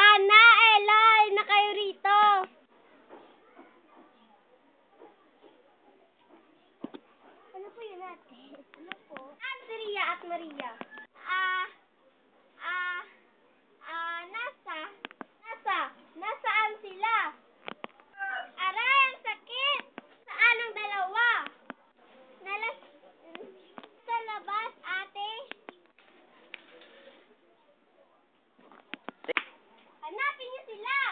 Ana, Ella, na kayo rito. Ano po yun natin? Ano po? Si Ria at Maria. Nasaan sila? Aray, ang sakit! Saan ang dalawa? Sa labas, ate. Hanapin niyo sila!